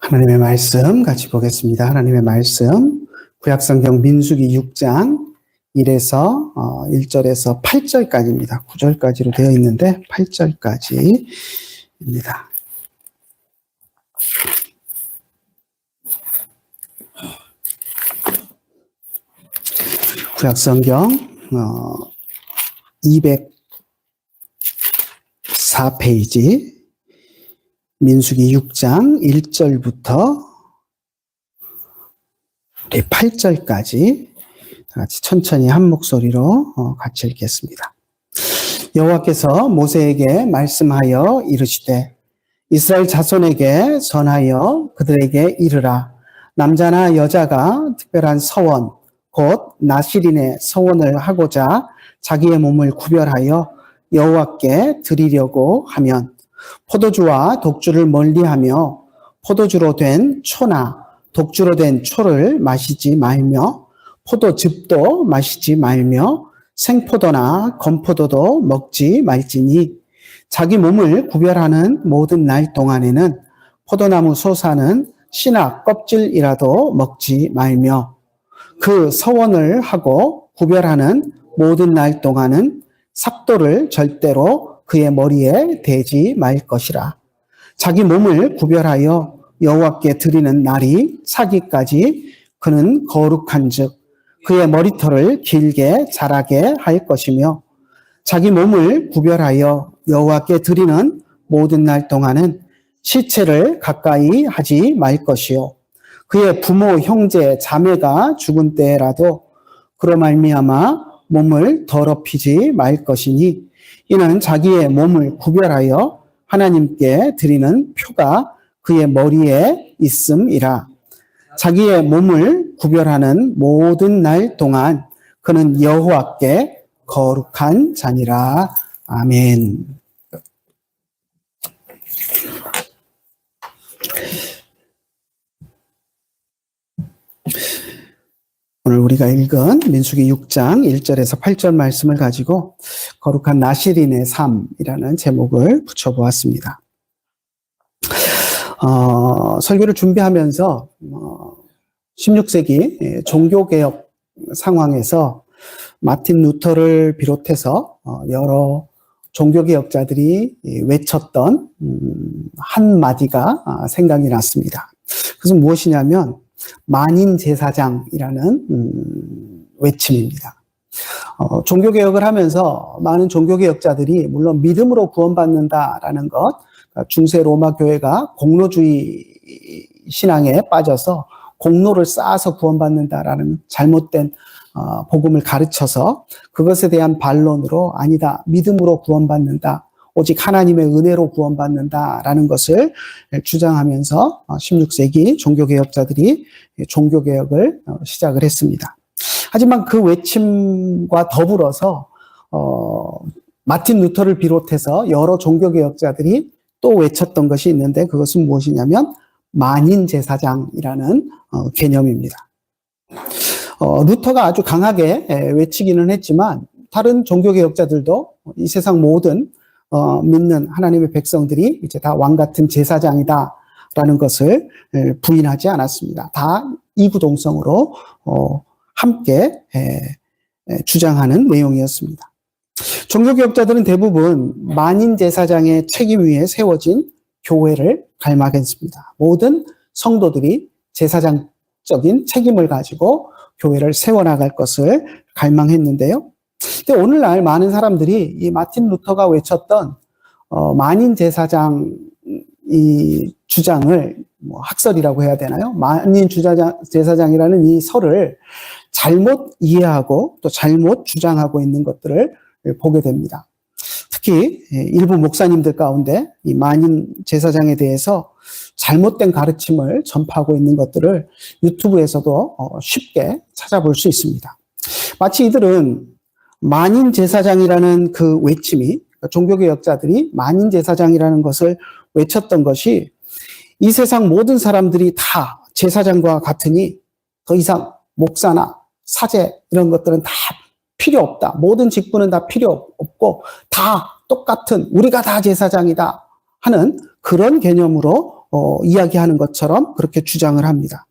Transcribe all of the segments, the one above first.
하나님의 말씀 같이 보겠습니다. 하나님의 말씀 구약성경 민수기 6장 1에서 1절에서 8절까지입니다. 9절까지로 되어 있는데 8절까지입니다. 구약성경 204페이지 민수기 6장 1절부터 8절까지 같이 천천히 한 목소리로 같이 읽겠습니다. 여호와께서 모세에게 말씀하여 이르시되 이스라엘 자손에게 전하여 그들에게 이르라. 남자나 여자가 특별한 서원 곧 나실인의 서원을 하고자 자기의 몸을 구별하여 여호와께 드리려고 하면 포도주와 독주를 멀리하며 포도주로 된 초나 독주로 된 초를 마시지 말며 포도즙도 마시지 말며 생포도나 건포도도 먹지 말지니 자기 몸을 구별하는 모든 날 동안에는 포도나무 솟아는 씨나 껍질이라도 먹지 말며 그 서원을 하고 구별하는 모든 날 동안은 삭도를 절대로 그의 머리에 대지 말 것이라. 자기 몸을 구별하여 여호와께 드리는 날이 차기까지 그는 거룩한즉 그의 머리털을 길게 자라게 할 것이며 자기 몸을 구별하여 여호와께 드리는 모든 날 동안은 시체를 가까이 하지 말 것이요 그의 부모, 형제, 자매가 죽은 때라도 그로 말미암아 몸을 더럽히지 말 것이니 이는 자기의 몸을 구별하여 하나님께 드리는 표가 그의 머리에 있음이라. 자기의 몸을 구별하는 모든 날 동안 그는 여호와께 거룩한 자니라. 아멘. 오늘 우리가 읽은 민수기 6장 1절에서 8절 말씀을 가지고 거룩한 나실인의 삶이라는 제목을 붙여보았습니다. 설교를 준비하면서 16세기 종교개혁 상황에서 마틴 루터를 비롯해서 여러 종교개혁자들이 외쳤던 한마디가 생각이 났습니다. 그것은 무엇이냐면 만인제사장이라는 외침입니다. 종교개혁을 하면서 많은 종교개혁자들이 물론 믿음으로 구원받는다라는 것, 중세 로마 교회가 공로주의 신앙에 빠져서 공로를 쌓아서 구원받는다라는 잘못된 복음을 가르쳐서 그것에 대한 반론으로 아니다, 믿음으로 구원받는다, 오직 하나님의 은혜로 구원받는다라는 것을 주장하면서 16세기 종교개혁자들이 종교개혁을 시작을 했습니다. 하지만 그 외침과 더불어서 마틴 루터를 비롯해서 여러 종교개혁자들이 또 외쳤던 것이 있는데 그것은 무엇이냐면 만인제사장이라는 개념입니다. 루터가 아주 강하게 외치기는 했지만 다른 종교개혁자들도 이 세상 모든 믿는 하나님의 백성들이 이제 다 왕같은 제사장이다라는 것을 부인하지 않았습니다. 다 이구동성으로 함께 주장하는 내용이었습니다. 종교개혁자들은 대부분 만인제사장의 책임 위에 세워진 교회를 갈망했습니다. 모든 성도들이 제사장적인 책임을 가지고 교회를 세워나갈 것을 갈망했는데요. 근데 오늘날 많은 사람들이 이 마틴 루터가 외쳤던 만인제사장 이 주장을 학설이라고 해야 되나요? 만인제사장이라는 이 설을 잘못 이해하고 또 잘못 주장하고 있는 것들을 보게 됩니다. 특히 일부 목사님들 가운데 이 만인제사장에 대해서 잘못된 가르침을 전파하고 있는 것들을 유튜브에서도 쉽게 찾아볼 수 있습니다. 마치 이들은 만인제사장이라는 그 외침이 종교개혁자들이 만인제사장이라는 것을 외쳤던 것이 이 세상 모든 사람들이 다 제사장과 같으니 더 이상 목사나 사제 이런 것들은 다 필요 없다. 모든 직분은 다 필요 없고 다 똑같은 우리가 다 제사장이다 하는 그런 개념으로 이야기하는 것처럼 그렇게 주장을 합니다.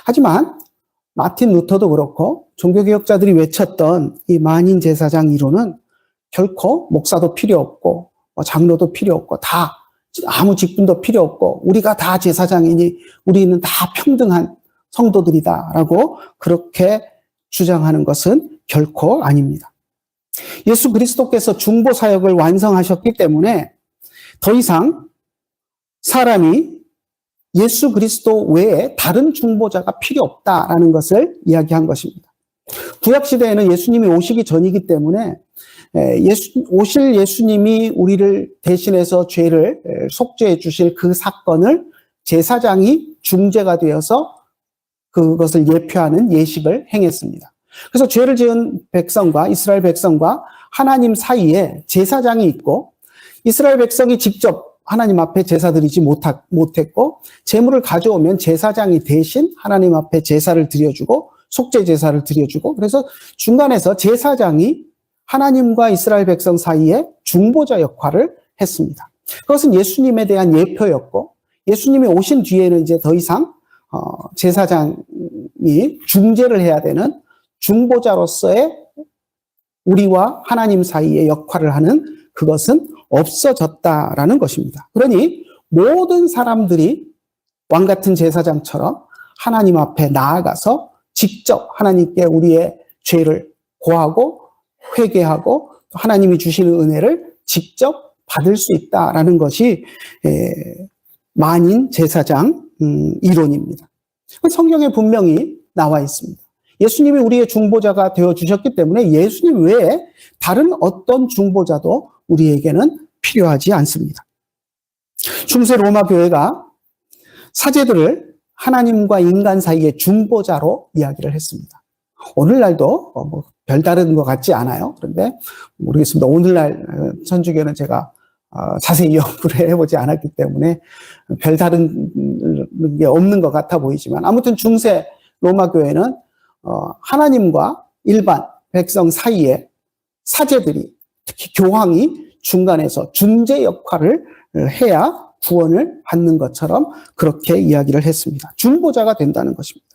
하지만 마틴 루터도 그렇고 종교개혁자들이 외쳤던 이 만인 제사장 이론은 결코 목사도 필요 없고 장로도 필요 없고 다 아무 직분도 필요 없고 우리가 다 제사장이니 우리는 다 평등한 성도들이다라고 그렇게 주장하는 것은 결코 아닙니다. 예수 그리스도께서 중보 사역을 완성하셨기 때문에 더 이상 사람이 예수 그리스도 외에 다른 중보자가 필요 없다라는 것을 이야기한 것입니다. 구약 시대에는 예수님이 오시기 전이기 때문에 오실 예수님이 우리를 대신해서 죄를 속죄해 주실 그 사건을 제사장이 중재가 되어서 그것을 예표하는 예식을 행했습니다. 그래서 죄를 지은 백성과 이스라엘 백성과 하나님 사이에 제사장이 있고 이스라엘 백성이 직접 하나님 앞에 제사 드리지 못했고 제물을 가져오면 제사장이 대신 하나님 앞에 제사를 드려주고 속죄 제사를 드려주고 그래서 중간에서 제사장이 하나님과 이스라엘 백성 사이에 중보자 역할을 했습니다. 그것은 예수님에 대한 예표였고 예수님이 오신 뒤에는 이제 더 이상 제사장이 중재를 해야 되는 중보자로서의 우리와 하나님 사이의 역할을 하는 그것은 없어졌다라는 것입니다. 그러니 모든 사람들이 왕 같은 제사장처럼 하나님 앞에 나아가서 직접 하나님께 우리의 죄를 고하고 회개하고 하나님이 주시는 은혜를 직접 받을 수 있다라는 것이 만인 제사장 이론입니다. 성경에 분명히 나와 있습니다. 예수님이 우리의 중보자가 되어주셨기 때문에 예수님 외에 다른 어떤 중보자도 우리에게는 필요하지 않습니다. 중세 로마 교회가 사제들을 하나님과 인간 사이의 중보자로 이야기를 했습니다. 오늘날도 별다른 것 같지 않아요. 그런데 모르겠습니다. 오늘날 천주교는 제가 자세히 연구를 해보지 않았기 때문에 별다른 게 없는 것 같아 보이지만 아무튼 중세 로마 교회는 하나님과 일반 백성 사이에 사제들이 특히 교황이 중간에서 중재 역할을 해야 구원을 받는 것처럼 그렇게 이야기를 했습니다. 중보자가 된다는 것입니다.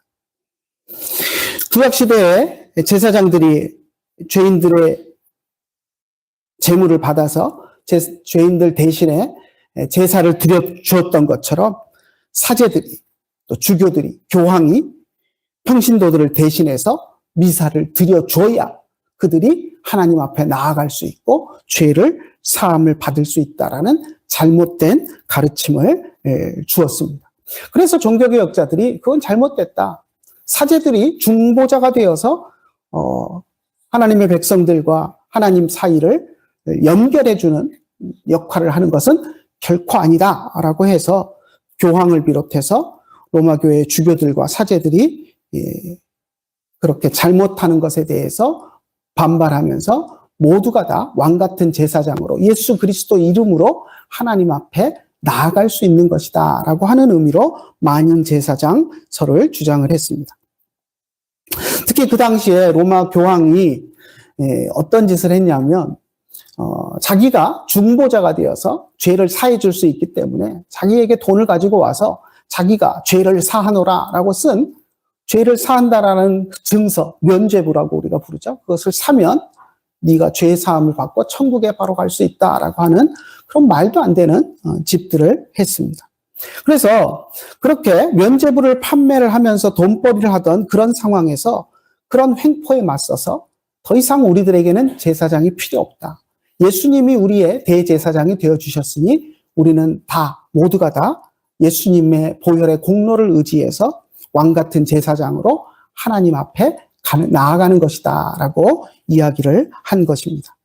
구약시대에 제사장들이 죄인들의 제물을 받아서 죄인들 대신에 제사를 드려주었던 것처럼 사제들이 또 주교들이 교황이 평신도들을 대신해서 미사를 드려줘야 그들이 하나님 앞에 나아갈 수 있고 죄를 사함을 받을 수 있다라는 잘못된 가르침을 주었습니다. 그래서 종교개혁자들이 그건 잘못됐다. 사제들이 중보자가 되어서 하나님의 백성들과 하나님 사이를 연결해주는 역할을 하는 것은 결코 아니다라고 해서 교황을 비롯해서 로마교회 주교들과 사제들이 그렇게 잘못하는 것에 대해서 반발하면서 모두가 다 왕같은 제사장으로 예수 그리스도 이름으로 하나님 앞에 나아갈 수 있는 것이다 라고 하는 의미로 만인 제사장설을 주장을 했습니다. 특히 그 당시에 로마 교황이 어떤 짓을 했냐면 자기가 중보자가 되어서 죄를 사해 줄 수 있기 때문에 자기에게 돈을 가지고 와서 자기가 죄를 사하노라 라고 쓴 죄를 사한다라는 증서, 면죄부라고 우리가 부르죠. 그것을 사면 네가 죄 사함을 받고 천국에 바로 갈 수 있다라고 하는 그런 말도 안 되는 집들을 했습니다. 그래서 그렇게 면죄부를 판매를 하면서 돈벌이를 하던 그런 상황에서 그런 횡포에 맞서서 더 이상 우리들에게는 제사장이 필요 없다. 예수님이 우리의 대제사장이 되어주셨으니 우리는 다 모두가 다 예수님의 보혈의 공로를 의지해서 왕같은 제사장으로 하나님 앞에 나아가는 것이다 라고 이야기를 한 것입니다.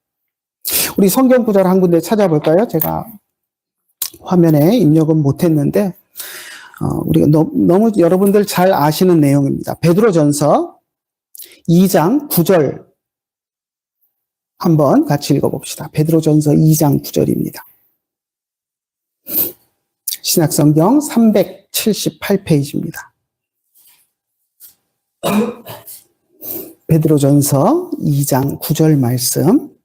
우리 성경 구절 한 군데 찾아볼까요? 제가 화면에 입력은 못했는데 우리가 너무 여러분들 잘 아시는 내용입니다. 베드로전서 2장 9절 한번 같이 읽어봅시다. 베드로전서 2장 9절입니다. 신약성경 378페이지입니다. 베드로전서 2장 9절 말씀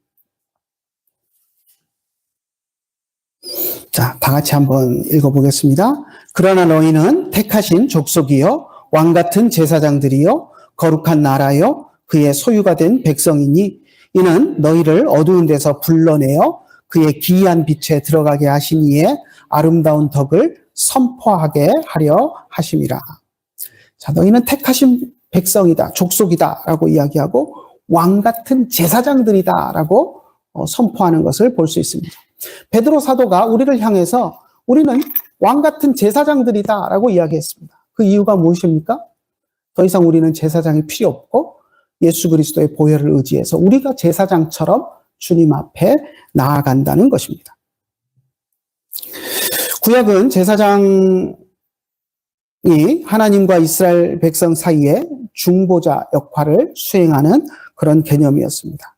자, 다 같이 한번 읽어보겠습니다. 그러나 너희는 택하신 족속이요 왕 같은 제사장들이요 거룩한 나라요 그의 소유가 된 백성이니 이는 너희를 어두운 데서 불러내어 그의 기이한 빛에 들어가게 하신 이의 아름다운 덕을 선포하게 하려 하심이라. 자, 너희는 택하신 백성이다, 족속이다 라고 이야기하고 왕 같은 제사장들이다 라고 선포하는 것을 볼 수 있습니다. 베드로 사도가 우리를 향해서 우리는 왕 같은 제사장들이다 라고 이야기했습니다. 그 이유가 무엇입니까? 더 이상 우리는 제사장이 필요 없고 예수 그리스도의 보혈을 의지해서 우리가 제사장처럼 주님 앞에 나아간다는 것입니다. 구약은 제사장이 하나님과 이스라엘 백성 사이에 중보자 역할을 수행하는 그런 개념이었습니다.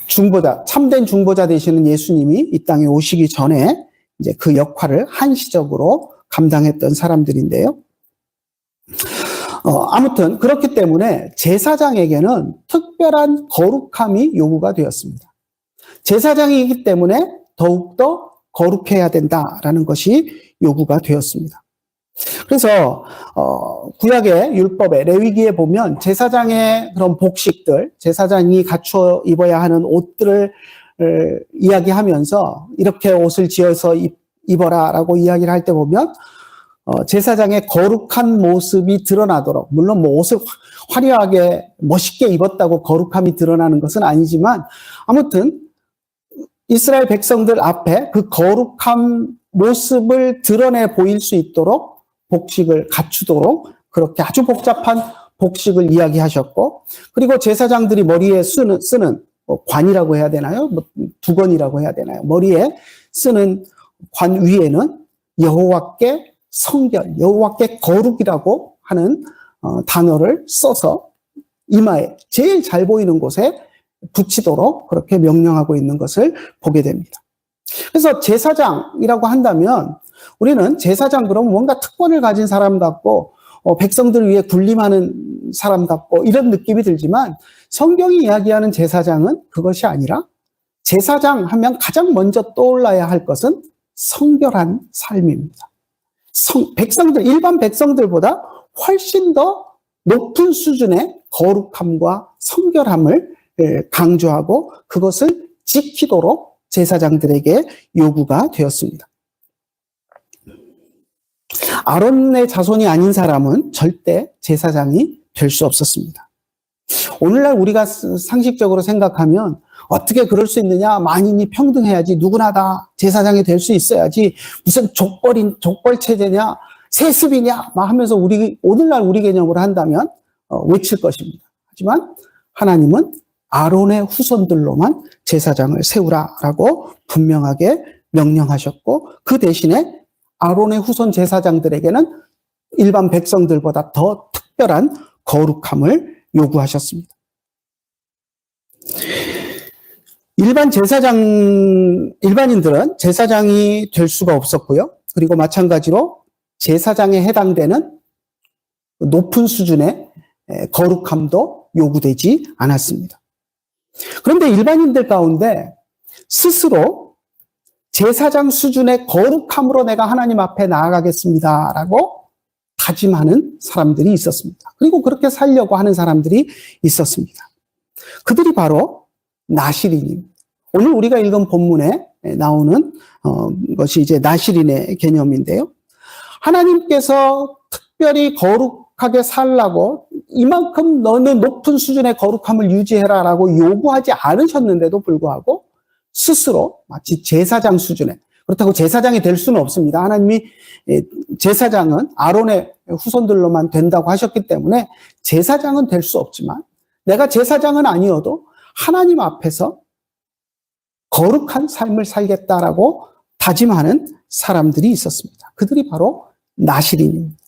중보자, 참된 중보자 되시는 예수님이 이 땅에 오시기 전에 이제 그 역할을 한시적으로 감당했던 사람들인데요. 아무튼 그렇기 때문에 제사장에게는 특별한 거룩함이 요구가 되었습니다. 제사장이기 때문에 더욱더 거룩해야 된다라는 것이 요구가 되었습니다. 그래서 구약의 율법에 레위기에 보면 제사장의 그런 복식들, 제사장이 갖추어 입어야 하는 옷들을 이야기하면서 이렇게 옷을 지어서 입어라라고 이야기를 할 때 보면 제사장의 거룩한 모습이 드러나도록, 물론 뭐 옷을 화려하게 멋있게 입었다고 거룩함이 드러나는 것은 아니지만 아무튼 이스라엘 백성들 앞에 그 거룩한 모습을 드러내 보일 수 있도록 복식을 갖추도록 그렇게 아주 복잡한 복식을 이야기하셨고, 그리고 제사장들이 머리에 쓰는 관이라고 해야 되나요? 두건이라고 해야 되나요? 머리에 쓰는 관 위에는 여호와께 성결, 여호와께 거룩이라고 하는 단어를 써서 이마에 제일 잘 보이는 곳에 붙이도록 그렇게 명령하고 있는 것을 보게 됩니다. 그래서 제사장이라고 한다면 우리는 제사장 그러면 뭔가 특권을 가진 사람 같고 백성들 위해 군림하는 사람 같고 이런 느낌이 들지만 성경이 이야기하는 제사장은 그것이 아니라 제사장 하면 가장 먼저 떠올라야 할 것은 성결한 삶입니다. 백성들, 일반 백성들보다 훨씬 더 높은 수준의 거룩함과 성결함을 강조하고 그것을 지키도록 제사장들에게 요구가 되었습니다. 아론의 자손이 아닌 사람은 절대 제사장이 될 수 없었습니다. 오늘날 우리가 상식적으로 생각하면 어떻게 그럴 수 있느냐, 만인이 평등해야지, 누구나 다 제사장이 될 수 있어야지, 무슨 족벌 체제냐, 세습이냐 막 하면서 오늘날 우리 개념으로 한다면 외칠 것입니다. 하지만 하나님은 아론의 후손들로만 제사장을 세우라라고 분명하게 명령하셨고, 그 대신에 아론의 후손 제사장들에게는 일반 백성들보다 더 특별한 거룩함을 요구하셨습니다. 일반인들은 제사장이 될 수가 없었고요. 그리고 마찬가지로 제사장에 해당되는 높은 수준의 거룩함도 요구되지 않았습니다. 그런데 일반인들 가운데 스스로 제사장 수준의 거룩함으로 내가 하나님 앞에 나아가겠습니다라고 다짐하는 사람들이 있었습니다. 그리고 그렇게 살려고 하는 사람들이 있었습니다. 그들이 바로 나실인입니다. 오늘 우리가 읽은 본문에 나오는 것이 이제 나실인의 개념인데요. 하나님께서 특별히 거룩하게 살라고 이만큼 너는 높은 수준의 거룩함을 유지해라라고 요구하지 않으셨는데도 불구하고 스스로 마치 제사장 수준의, 그렇다고 제사장이 될 수는 없습니다. 하나님이 제사장은 아론의 후손들로만 된다고 하셨기 때문에 제사장은 될 수 없지만 내가 제사장은 아니어도 하나님 앞에서 거룩한 삶을 살겠다라고 다짐하는 사람들이 있었습니다. 그들이 바로 나실인입니다.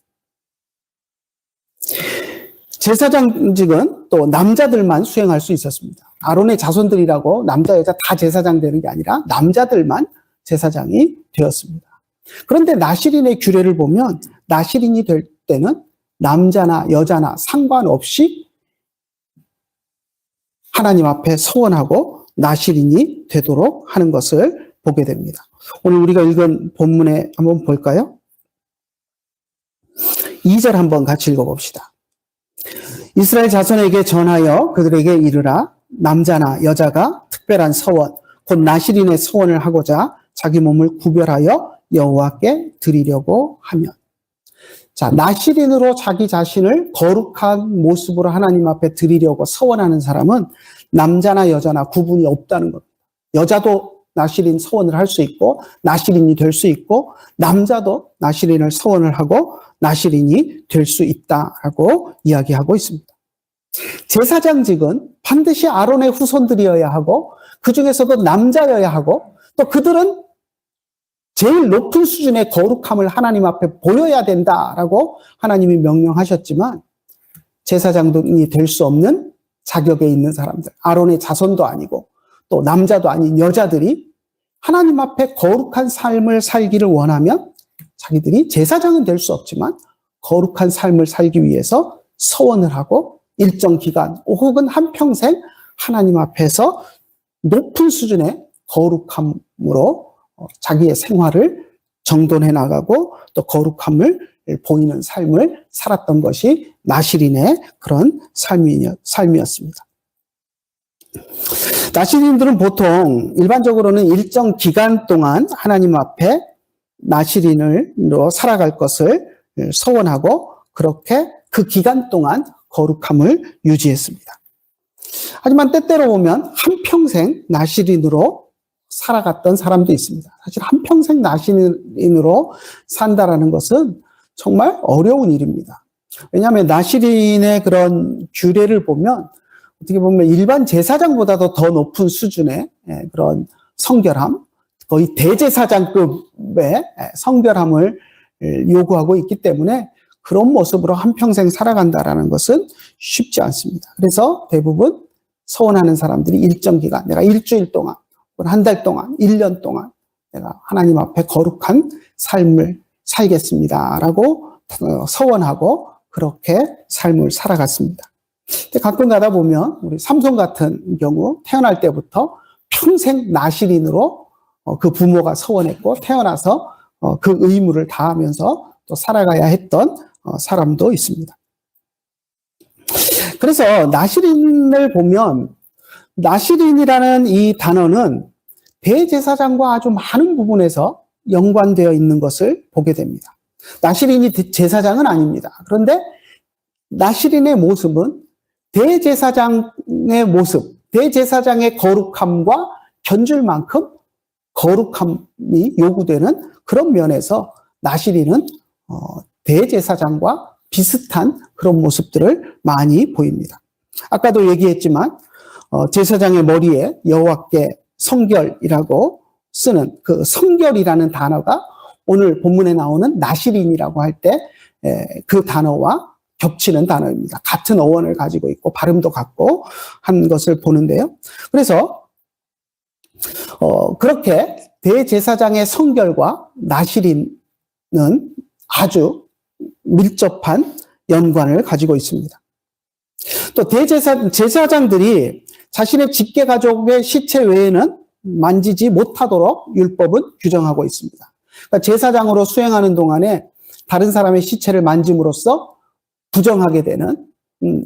제사장직은 또 남자들만 수행할 수 있었습니다. 아론의 자손들이라고 남자 여자 다 제사장 되는 게 아니라 남자들만 제사장이 되었습니다. 그런데 나실인의 규례를 보면 나실인이 될 때는 남자나 여자나 상관없이 하나님 앞에 서원하고 나실인이 되도록 하는 것을 보게 됩니다. 오늘 우리가 읽은 본문에 한번 볼까요? 2절 한번 같이 읽어봅시다. 이스라엘 자손에게 전하여 그들에게 이르라. 남자나 여자가 특별한 서원 곧 나실인의 서원을 하고자 자기 몸을 구별하여 여호와께 드리려고 하면. 자, 나실인으로 자기 자신을 거룩한 모습으로 하나님 앞에 드리려고 서원하는 사람은 남자나 여자나 구분이 없다는 겁니다. 여자도 나실인 서원을 할 수 있고 나실인이 될 수 있고 남자도 나실인을 서원을 하고 나실인이 될 수 있다라고 이야기하고 있습니다. 제사장직은 반드시 아론의 후손들이어야 하고 그 중에서도 남자여야 하고 또 그들은 제일 높은 수준의 거룩함을 하나님 앞에 보여야 된다라고 하나님이 명령하셨지만 제사장이 될 수 없는 자격에 있는 사람들, 아론의 자손도 아니고 또 남자도 아닌 여자들이 하나님 앞에 거룩한 삶을 살기를 원하면 자기들이 제사장은 될 수 없지만 거룩한 삶을 살기 위해서 서원을 하고 일정 기간 혹은 한평생 하나님 앞에서 높은 수준의 거룩함으로 자기의 생활을 정돈해 나가고 또 거룩함을 보이는 삶을 살았던 것이 나실인의 그런 삶이었습니다. 나실인들은 보통 일반적으로는 일정 기간 동안 하나님 앞에 나실인으로 살아갈 것을 서원하고 그렇게 그 기간 동안 거룩함을 유지했습니다. 하지만 때때로 보면 한평생 나실인으로 살아갔던 사람도 있습니다. 사실 한평생 나실인으로 산다라는 것은 정말 어려운 일입니다. 왜냐하면 나실인의 그런 규례를 보면 어떻게 보면 일반 제사장보다도 더 높은 수준의 그런 성결함, 거의 대제사장급의 성결함을 요구하고 있기 때문에 그런 모습으로 한평생 살아간다라는 것은 쉽지 않습니다. 그래서 대부분 서원하는 사람들이 일정 기간, 내가 일주일 동안, 한 달 동안, 1년 동안 내가 하나님 앞에 거룩한 삶을 살겠습니다라고 서원하고 그렇게 삶을 살아갔습니다. 근데 가끔 가다 보면 우리 삼손 같은 경우 태어날 때부터 평생 나실인으로 그 부모가 서원했고 태어나서 그 의무를 다하면서 또 살아가야 했던 사람도 있습니다. 그래서 나실인을 보면 나실인이라는 이 단어는 대제사장과 아주 많은 부분에서 연관되어 있는 것을 보게 됩니다. 나실인이 제사장은 아닙니다. 그런데 나실인의 모습은 대제사장의 모습, 대제사장의 거룩함과 견줄 만큼 거룩함이 요구되는 그런 면에서 나실인은 대제사장과 비슷한 그런 모습들을 많이 보입니다. 아까도 얘기했지만 제사장의 머리에 여호와께 성결이라고 쓰는 그 성결이라는 단어가 오늘 본문에 나오는 나실인이라고 할 때 그 단어와 겹치는 단어입니다. 같은 어원을 가지고 있고 발음도 같고 한 것을 보는데요. 그래서 그렇게 대제사장의 성결과 나실인은 아주 밀접한 연관을 가지고 있습니다. 또 제사장들이 자신의 직계 가족의 시체 외에는 만지지 못하도록 율법은 규정하고 있습니다. 그러니까 제사장으로 수행하는 동안에 다른 사람의 시체를 만짐으로써 부정하게 되는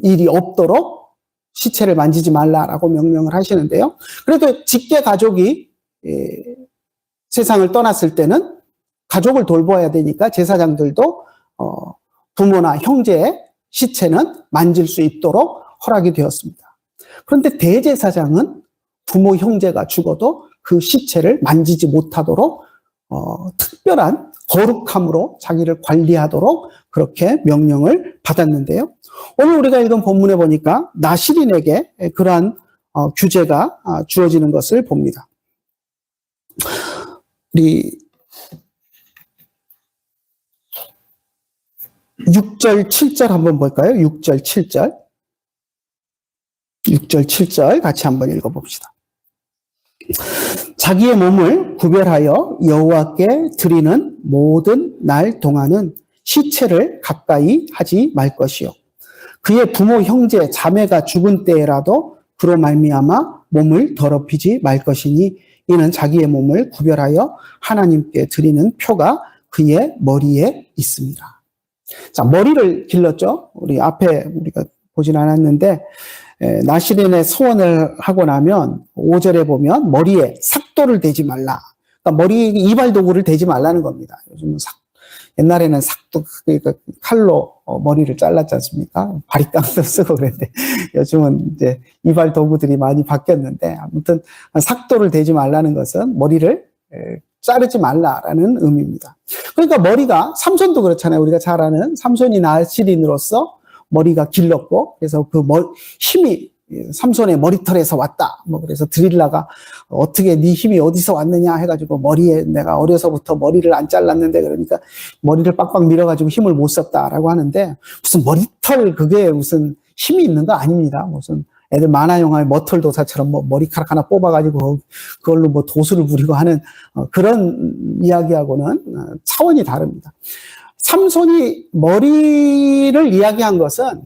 일이 없도록 시체를 만지지 말라라고 명령을 하시는데요. 그래도 직계 가족이 세상을 떠났을 때는 가족을 돌봐야 되니까 제사장들도 부모나 형제의 시체는 만질 수 있도록 허락이 되었습니다. 그런데 대제사장은 부모 형제가 죽어도 그 시체를 만지지 못하도록 특별한 거룩함으로 자기를 관리하도록 그렇게 명령을 받았는데요. 오늘 우리가 읽은 본문에 보니까 나실인에게 그러한 규제가 주어지는 것을 봅니다. 우리 6절, 7절 한번 볼까요? 6절, 7절. 6절, 7절 같이 한번 읽어봅시다. 자기의 몸을 구별하여 여호와께 드리는 모든 날 동안은 시체를 가까이 하지 말 것이요. 그의 부모, 형제, 자매가 죽은 때에라도 그로 말미암아 몸을 더럽히지 말 것이니 이는 자기의 몸을 구별하여 하나님께 드리는 표가 그의 머리에 있습니다. 자, 머리를 길렀죠. 우리 앞에 우리가 보진 않았는데 나시린의 소원을 하고 나면 5절에 보면 머리에 삭도를 대지 말라. 그러니까 머리 이발 도구를 대지 말라는 겁니다. 요즘은 옛날에는 삭도 그러니까 칼로 머리를 잘랐지 않습니까? 바리깡도 쓰고 그랬는데 요즘은 이제 이발 도구들이 많이 바뀌었는데 아무튼 삭도를 대지 말라는 것은 머리를 자르지 말라라는 의미입니다. 그러니까 머리가 삼손도 그렇잖아요. 우리가 잘 아는 삼손이 나시린으로서 머리가 길렀고 그래서 그 힘이 삼손의 머리털에서 왔다. 뭐 그래서 드릴라가 어떻게 네 힘이 어디서 왔느냐 해가지고 머리에 내가 어려서부터 머리를 안 잘랐는데 그러니까 머리를 빡빡 밀어가지고 힘을 못 썼다라고 하는데 무슨 머리털 그게 무슨 힘이 있는 거 아닙니다. 무슨 애들 만화 영화의 머털도사처럼 뭐 머리카락 하나 뽑아가지고 그걸로 뭐 도수를 부리고 하는 그런 이야기하고는 차원이 다릅니다. 삼손이 머리를 이야기한 것은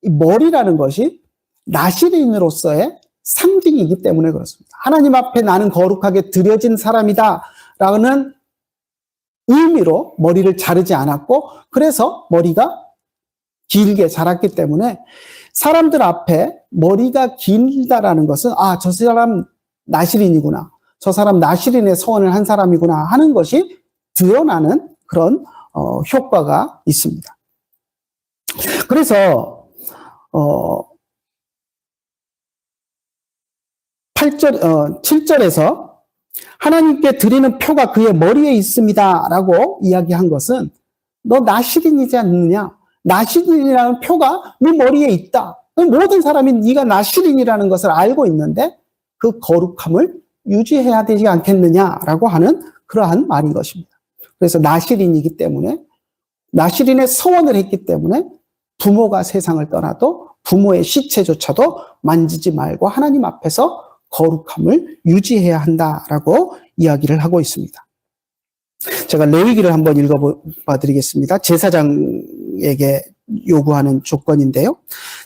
이 머리라는 것이 나시린으로서의 상징이기 때문에 그렇습니다. 하나님 앞에 나는 거룩하게 드려진 사람이다 라는 의미로 머리를 자르지 않았고 그래서 머리가 길게 자랐기 때문에 사람들 앞에 머리가 길다라는 것은 저 사람 나시린이구나. 저 사람 나시린의 소원을 한 사람이구나 하는 것이 드러나는 그런 효과가 있습니다. 그래서 7절에서 하나님께 드리는 표가 그의 머리에 있습니다 라고 이야기한 것은 너 나시린이지 않느냐? 나시린이라는 표가 네 머리에 있다. 모든 사람이 네가 나시린이라는 것을 알고 있는데 그 거룩함을 유지해야 되지 않겠느냐라고 하는 그러한 말인 것입니다. 그래서 나시린이기 때문에 나시린의 서원을 했기 때문에 부모가 세상을 떠나도 부모의 시체조차도 만지지 말고 하나님 앞에서 거룩함을 유지해야 한다라고 이야기를 하고 있습니다. 제가 레위기를 한번 읽어봐 드리겠습니다. 제사장에게 요구하는 조건인데요.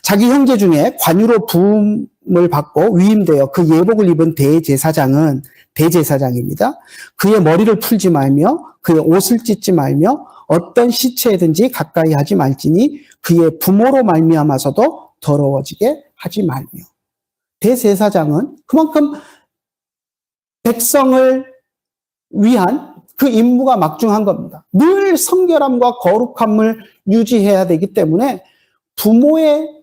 자기 형제 중에 관유로 부음을 받고 위임되어 그 예복을 입은 대제사장은 대제사장입니다. 그의 머리를 풀지 말며 그의 옷을 찢지 말며 어떤 시체든지 가까이 하지 말지니 그의 부모로 말미암아서도 더러워지게 하지 말며. 대제사장은 그만큼 백성을 위한 그 임무가 막중한 겁니다. 늘 성결함과 거룩함을 유지해야 되기 때문에 부모의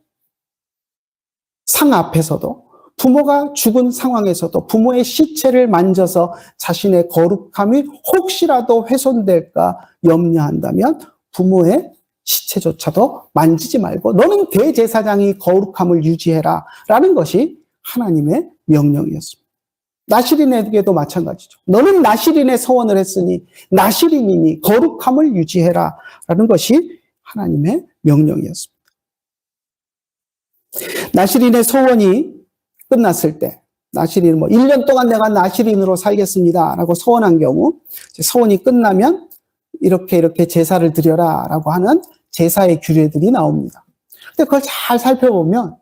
상 앞에서도 부모가 죽은 상황에서도 부모의 시체를 만져서 자신의 거룩함이 혹시라도 훼손될까 염려한다면 부모의 시체조차도 만지지 말고 너는 대제사장이 거룩함을 유지해라 라는 것이 하나님의 명령이었습니다. 나시린에게도 마찬가지죠. 너는 나시린의 서원을 했으니 나시린이니 거룩함을 유지해라 라는 것이 하나님의 명령이었습니다. 나시린의 소원이 끝났을 때 나시린 1년 동안 내가 나시린으로 살겠습니다 라고 서원한 경우 서원이 끝나면 이렇게 제사를 드려라 라고 하는 제사의 규례들이 나옵니다. 근데 그걸 잘 살펴보면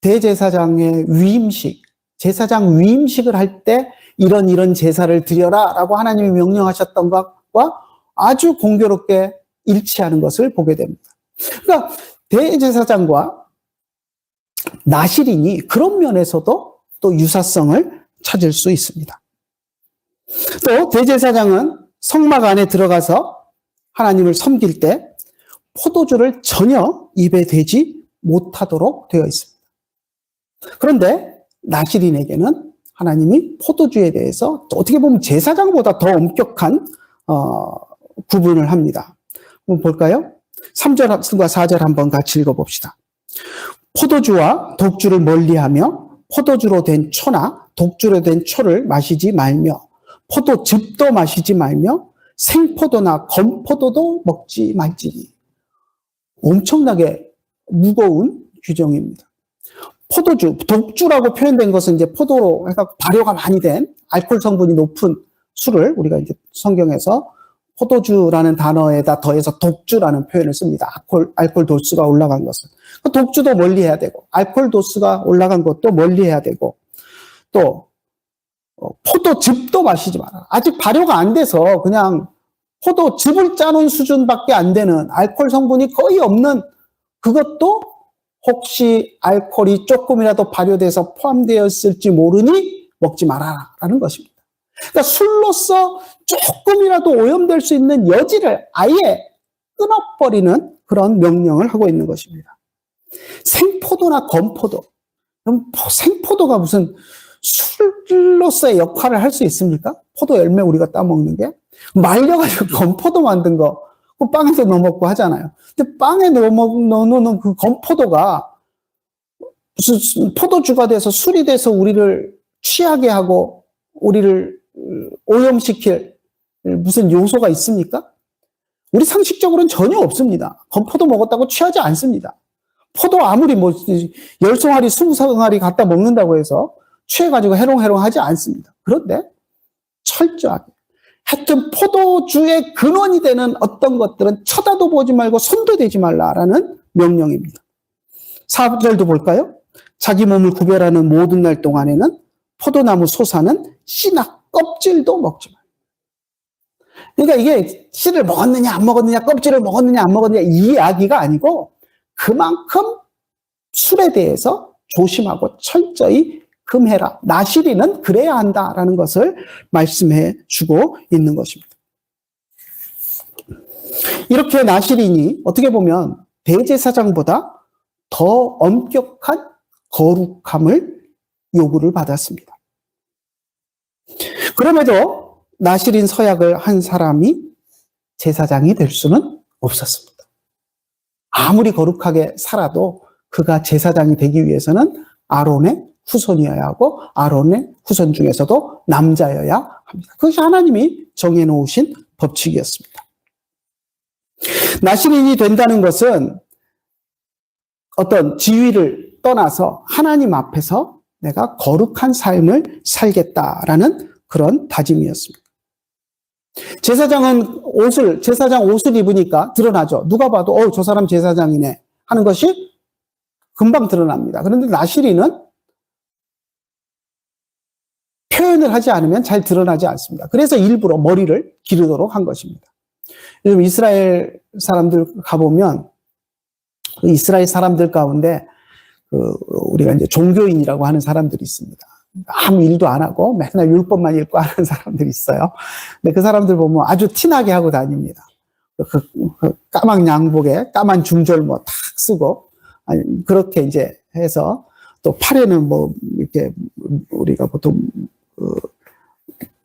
대제사장의 위임식, 제사장 위임식을 할 때 이런 제사를 드려라 라고 하나님이 명령하셨던 것과 아주 공교롭게 일치하는 것을 보게 됩니다. 그러니까 대제사장과 나시린이 그런 면에서도 또 유사성을 찾을 수 있습니다. 또 대제사장은 성막 안에 들어가서 하나님을 섬길 때 포도주를 전혀 입에 대지 못하도록 되어 있습니다. 그런데 나시린에게는 하나님이 포도주에 대해서 어떻게 보면 제사장보다 더 엄격한 구분을 합니다. 한번 볼까요? 3절과 4절 한번 같이 읽어봅시다. 포도주와 독주를 멀리하며 포도주로 된 초나 독주로 된 초를 마시지 말며 포도즙도 마시지 말며 생포도나 건포도도 먹지 말지니. 엄청나게 무거운 규정입니다. 포도주, 독주라고 표현된 것은 이제 포도로 해서 발효가 많이 된 알코올 성분이 높은 술을 우리가 이제 성경에서 포도주라는 단어에다 더해서 독주라는 표현을 씁니다. 알코올 도수가 올라간 것은. 독주도 멀리 해야 되고, 알코올 도수가 올라간 것도 멀리 해야 되고, 또, 포도즙도 마시지 마라. 아직 발효가 안 돼서 그냥 포도즙을 짜는 수준밖에 안 되는 알코올 성분이 거의 없는 그것도 혹시 알코올이 조금이라도 발효돼서 포함되었을지 모르니 먹지 말아라라는 것입니다. 그러니까 술로서 조금이라도 오염될 수 있는 여지를 아예 끊어버리는 그런 명령을 하고 있는 것입니다. 생포도나 건포도, 그럼 생포도가 무슨 술로서의 역할을 할 수 있습니까? 포도 열매 우리가 따먹는 게 말려가지고 건포도 만든 거 그 빵에서 넣어 먹고 하잖아요. 근데 빵에 넣어놓는 그 건포도가 무슨 포도주가 돼서 술이 돼서 우리를 취하게 하고 우리를 오염시킬 무슨 요소가 있습니까? 우리 상식적으로는 전혀 없습니다. 건포도 먹었다고 취하지 않습니다. 포도 아무리 뭐 10송아리 20송아리 갖다 먹는다고 해서 취해가지고 해롱해롱 하지 않습니다. 그런데 철저하게 하여튼 포도주의 근원이 되는 어떤 것들은 쳐다도 보지 말고 손도 대지 말라라는 명령입니다. 4절도 볼까요? 자기 몸을 구별하는 모든 날 동안에는 포도나무 솟아는 씨나 껍질도 먹지 말라. 그러니까 이게 씨를 먹었느냐 안 먹었느냐 껍질을 먹었느냐 안 먹었느냐 이 이야기가 아니고 그만큼 술에 대해서 조심하고 철저히 금해라. 나시린은 그래야 한다라는 것을 말씀해 주고 있는 것입니다. 이렇게 나시린이 어떻게 보면 대제사장보다 더 엄격한 거룩함을 요구를 받았습니다. 그럼에도 나시린 서약을 한 사람이 제사장이 될 수는 없었습니다. 아무리 거룩하게 살아도 그가 제사장이 되기 위해서는 아론의 후손이어야 하고 아론의 후손 중에서도 남자여야 합니다. 그것이 하나님이 정해놓으신 법칙이었습니다. 나시린이 된다는 것은 어떤 지위를 떠나서 하나님 앞에서 내가 거룩한 삶을 살겠다라는 그런 다짐이었습니다. 제사장은 제사장 옷을 입으니까 드러나죠. 누가 봐도 저 사람 제사장이네 하는 것이 금방 드러납니다. 그런데 나시린은 표현을 하지 않으면 잘 드러나지 않습니다. 그래서 일부러 머리를 기르도록 한 것입니다. 요즘 이스라엘 사람들 가보면 그 이스라엘 사람들 가운데 우리가 이제 종교인이라고 하는 사람들이 있습니다. 아무 일도 안 하고 맨날 율법만 읽고 하는 사람들이 있어요. 근데 그 사람들 보면 아주 티나게 하고 다닙니다. 그 까만 양복에 까만 중절 탁 쓰고 그렇게 이제 해서 또 팔에는 뭐 이렇게 우리가 보통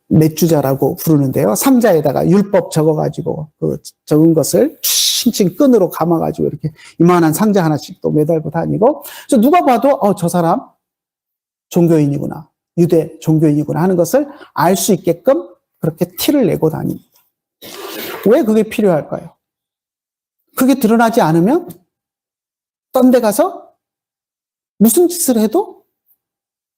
맷주자라고 부르는데요. 상자에다가 율법 적어가지고 적은 것을 칭칭 끈으로 감아가지고 이렇게 이만한 상자 하나씩 또 매달고 다니고, 그래서 누가 봐도 저 사람 종교인이구나, 유대 종교인이구나 하는 것을 알 수 있게끔 그렇게 티를 내고 다닙니다. 왜 그게 필요할까요? 그게 드러나지 않으면 딴 데 가서 무슨 짓을 해도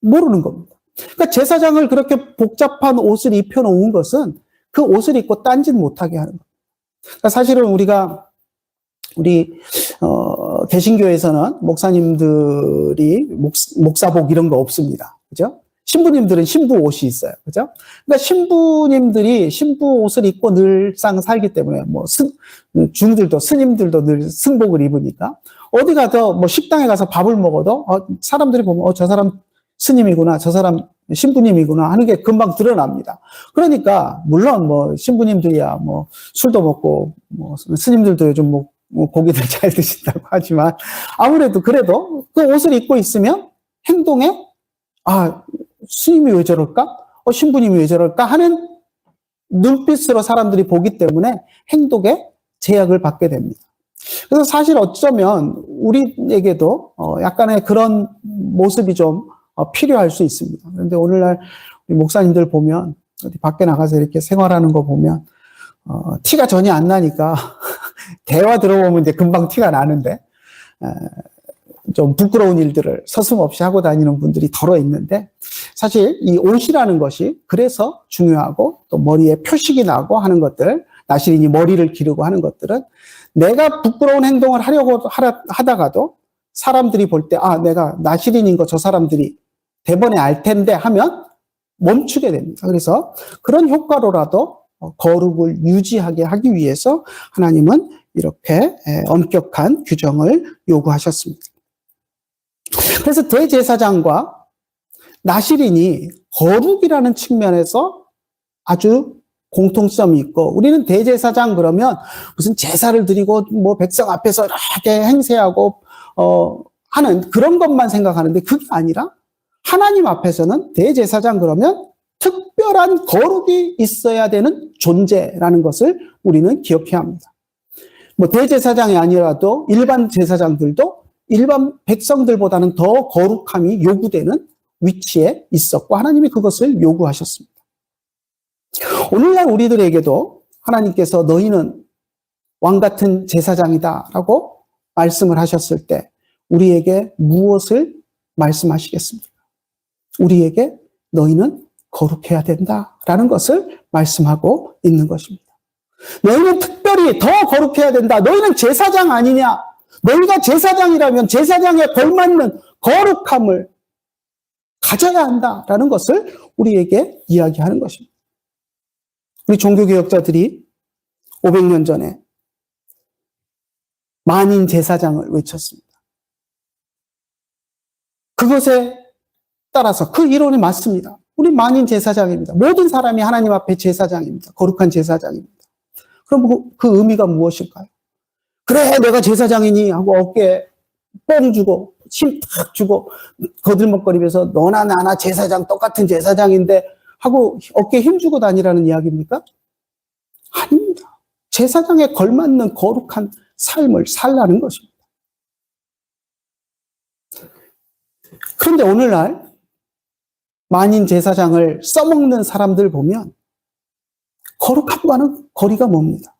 모르는 겁니다. 그러니까 제사장을 그렇게 복잡한 옷을 입혀놓은 것은 그 옷을 입고 딴짓 못하게 하는 겁니다. 그러니까 사실은 우리 개신교에서는 목사님들이 목사복 이런 거 없습니다. 그죠? 신부님들은 신부 옷이 있어요. 그죠? 그러니까 신부님들이 신부 옷을 입고 늘상 살기 때문에 중들도 스님들도 늘 승복을 입으니까 어디 가서 식당에 가서 밥을 먹어도 사람들이 보면 저 사람 스님이구나, 저 사람 신부님이구나 하는 게 금방 드러납니다. 그러니까 물론 신부님들이야 술도 먹고 스님들도 요즘 고기들 잘 드신다고 하지만 아무래도 그래도 그 옷을 입고 있으면 행동에 스님이 왜 저럴까? 신부님이 왜 저럴까? 하는 눈빛으로 사람들이 보기 때문에 행동에 제약을 받게 됩니다. 그래서 사실 어쩌면 우리에게도 약간의 그런 모습이 좀 필요할 수 있습니다. 그런데 오늘날 우리 목사님들 보면 어디 밖에 나가서 이렇게 생활하는 거 보면 티가 전혀 안 나니까 대화 들어보면 이제 금방 티가 나는데 좀 부끄러운 일들을 서슴없이 하고 다니는 분들이 덜어 있는데, 사실 이 옷이라는 것이 그래서 중요하고 또 머리에 표식이 나고 하는 것들, 나시린이 머리를 기르고 하는 것들은 내가 부끄러운 행동을 하려고 하다가도 사람들이 볼 때 내가 나시린인 거 저 사람들이 대번에 알 텐데 하면 멈추게 됩니다. 그래서 그런 효과로라도 거룩을 유지하게 하기 위해서 하나님은 이렇게 엄격한 규정을 요구하셨습니다. 그래서 대제사장과 나실인이 거룩이라는 측면에서 아주 공통점이 있고, 우리는 대제사장 그러면 무슨 제사를 드리고 뭐 백성 앞에서 이렇게 행세하고 하는 그런 것만 생각하는데, 그게 아니라 하나님 앞에서는 대제사장 그러면 특별한 거룩이 있어야 되는 존재라는 것을 우리는 기억해야 합니다. 뭐 대제사장이 아니라도 일반 제사장들도 일반 백성들보다는 더 거룩함이 요구되는 위치에 있었고, 하나님이 그것을 요구하셨습니다. 오늘날 우리들에게도 하나님께서 너희는 왕 같은 제사장이다라고 말씀을 하셨을 때 우리에게 무엇을 말씀하시겠습니까? 우리에게 너희는 거룩해야 된다라는 것을 말씀하고 있는 것입니다. 너희는 특별히 더 거룩해야 된다. 너희는 제사장 아니냐? 너희가 제사장이라면 제사장에 걸맞는 거룩함을 가져야 한다라는 것을 우리에게 이야기하는 것입니다. 우리 종교개혁자들이 500년 전에 만인 제사장을 외쳤습니다. 그것에 따라서 그 이론이 맞습니다. 우리 만인 제사장입니다. 모든 사람이 하나님 앞에 제사장입니다. 거룩한 제사장입니다. 그럼 그 의미가 무엇일까요? 그래, 내가 제사장이니 하고 어깨에 뽕 주고 힘 탁 주고 거들먹거리면서 너나 나나 제사장 똑같은 제사장인데 하고 어깨에 힘 주고 다니라는 이야기입니까? 아닙니다. 제사장에 걸맞는 거룩한 삶을 살라는 것입니다. 그런데 오늘날 만인 제사장을 써먹는 사람들 보면 거룩함과는 거리가 멉니다.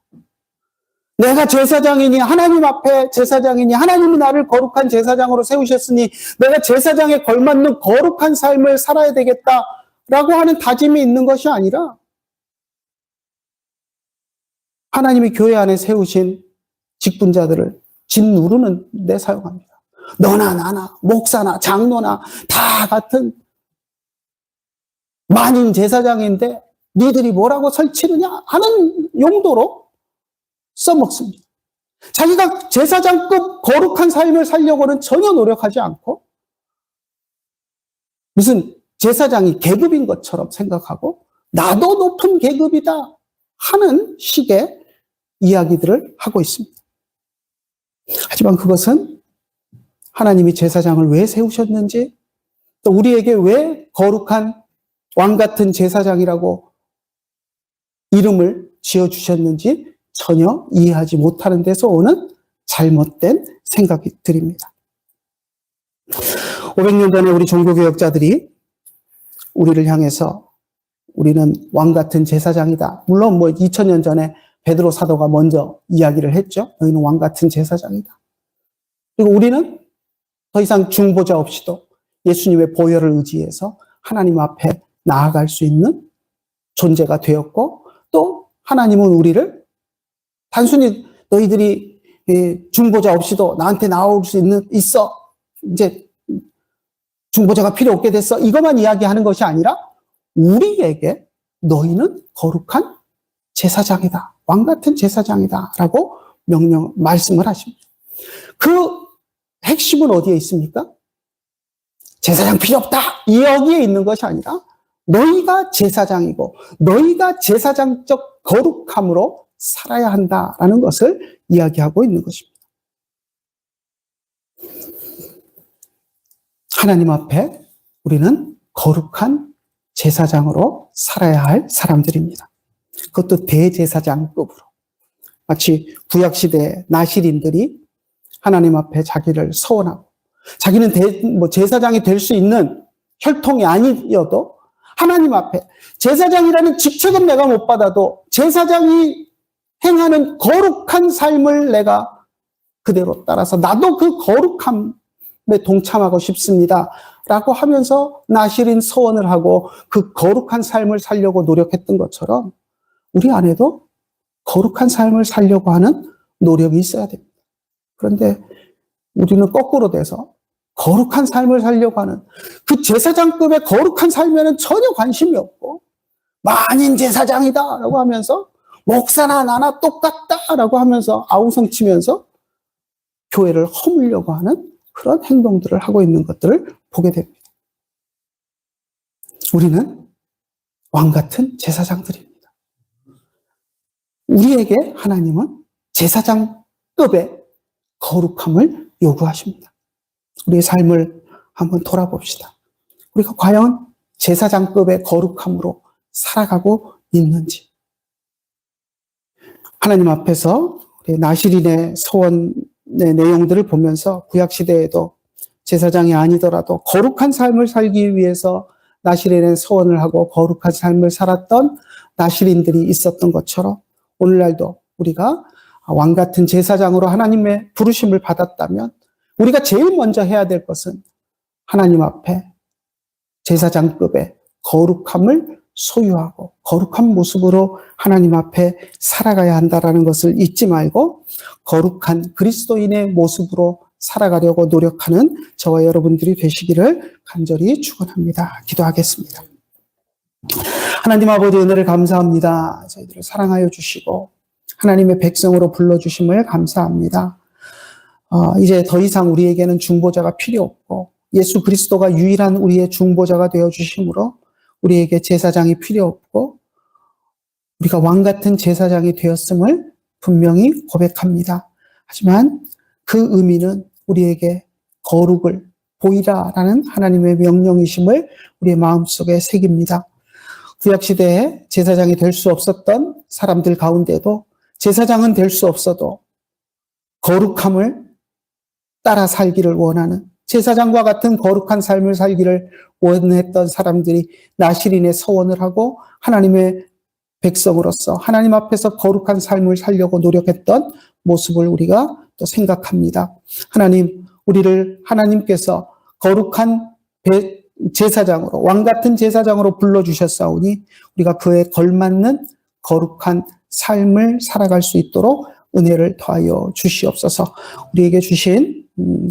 내가 제사장이니 하나님 앞에 제사장이니 하나님이 나를 거룩한 제사장으로 세우셨으니 내가 제사장에 걸맞는 거룩한 삶을 살아야 되겠다라고 하는 다짐이 있는 것이 아니라 하나님이 교회 안에 세우신 직분자들을 짓누르는 데 사용합니다. 너나 나나 목사나 장로나 다 같은 만인 제사장인데 니들이 뭐라고 설치느냐 하는 용도로 써먹습니다. 자기가 제사장급 거룩한 삶을 살려고는 전혀 노력하지 않고 무슨 제사장이 계급인 것처럼 생각하고 나도 높은 계급이다 하는 식의 이야기들을 하고 있습니다. 하지만 그것은 하나님이 제사장을 왜 세우셨는지, 또 우리에게 왜 거룩한 왕 같은 제사장이라고 이름을 지어주셨는지 전혀 이해하지 못하는 데서 오는 잘못된 생각들입니다. 500년 전에 우리 종교개혁자들이 우리를 향해서 우리는 왕 같은 제사장이다. 물론 2000년 전에 베드로 사도가 먼저 이야기를 했죠. 너희는 왕 같은 제사장이다. 그리고 우리는 더 이상 중보자 없이도 예수님의 보혈을 의지해서 하나님 앞에 나아갈 수 있는 존재가 되었고, 또 하나님은 우리를 단순히 너희들이 중보자 없이도 나한테 나올 수 있어. 이제 중보자가 필요 없게 됐어. 이것만 이야기하는 것이 아니라 우리에게 너희는 거룩한 제사장이다. 왕 같은 제사장이다. 라고 말씀을 하십니다. 그 핵심은 어디에 있습니까? 제사장 필요 없다. 여기에 있는 것이 아니라 너희가 제사장이고 너희가 제사장적 거룩함으로 살아야 한다라는 것을 이야기하고 있는 것입니다. 하나님 앞에 우리는 거룩한 제사장으로 살아야 할 사람들입니다. 그것도 대제사장급으로. 마치 구약시대 나실인들이 하나님 앞에 자기를 서원하고 자기는 제사장이 될 수 있는 혈통이 아니어도 하나님 앞에 제사장이라는 직책은 내가 못 받아도 제사장이 행하는 거룩한 삶을 내가 그대로 따라서 나도 그 거룩함에 동참하고 싶습니다. 라고 하면서 나실인 서원을 하고 그 거룩한 삶을 살려고 노력했던 것처럼 우리 안에도 거룩한 삶을 살려고 하는 노력이 있어야 됩니다. 그런데 우리는 거꾸로 돼서 거룩한 삶을 살려고 하는 그 제사장급의 거룩한 삶에는 전혀 관심이 없고 만인 제사장이다라고 하면서 목사나 나나 똑같다라고 하면서 아우성치면서 교회를 허물려고 하는 그런 행동들을 하고 있는 것들을 보게 됩니다. 우리는 왕같은 제사장들입니다. 우리에게 하나님은 제사장급의 거룩함을 요구하십니다. 우리의 삶을 한번 돌아봅시다. 우리가 과연 제사장급의 거룩함으로 살아가고 있는지. 하나님 앞에서 우리 나실인의 서원의 내용들을 보면서 구약시대에도 제사장이 아니더라도 거룩한 삶을 살기 위해서 나실인의 서원을 하고 거룩한 삶을 살았던 나실인들이 있었던 것처럼 오늘날도 우리가 왕같은 제사장으로 하나님의 부르심을 받았다면 우리가 제일 먼저 해야 될 것은 하나님 앞에 제사장급의 거룩함을 소유하고 거룩한 모습으로 하나님 앞에 살아가야 한다라는 것을 잊지 말고 거룩한 그리스도인의 모습으로 살아가려고 노력하는 저와 여러분들이 되시기를 간절히 축원합니다. 기도하겠습니다. 하나님 아버지 은혜를 감사합니다. 저희들을 사랑하여 주시고 하나님의 백성으로 불러주심을 감사합니다. 이제 더 이상 우리에게는 중보자가 필요 없고 예수 그리스도가 유일한 우리의 중보자가 되어주심으로 우리에게 제사장이 필요 없고 우리가 왕같은 제사장이 되었음을 분명히 고백합니다. 하지만 그 의미는 우리에게 거룩을 보이라라는 하나님의 명령이심을 우리의 마음속에 새깁니다. 구약시대에 제사장이 될 수 없었던 사람들 가운데도 제사장은 될 수 없어도 거룩함을 따라 살기를 원하는 제사장과 같은 거룩한 삶을 살기를 원했던 사람들이 나실인의 서원을 하고 하나님의 백성으로서 하나님 앞에서 거룩한 삶을 살려고 노력했던 모습을 우리가 또 생각합니다. 하나님, 우리를 하나님께서 거룩한 제사장으로 왕같은 제사장으로 불러주셨사오니 우리가 그에 걸맞는 거룩한 삶을 살아갈 수 있도록 은혜를 더하여 주시옵소서. 우리에게 주신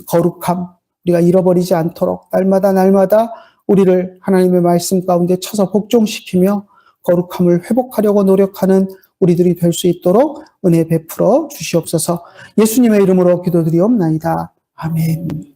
거룩함 우리가 잃어버리지 않도록 날마다 우리를 하나님의 말씀 가운데 쳐서 복종시키며 거룩함을 회복하려고 노력하는 우리들이 될 수 있도록 은혜 베풀어 주시옵소서. 예수님의 이름으로 기도드리옵나이다. 아멘.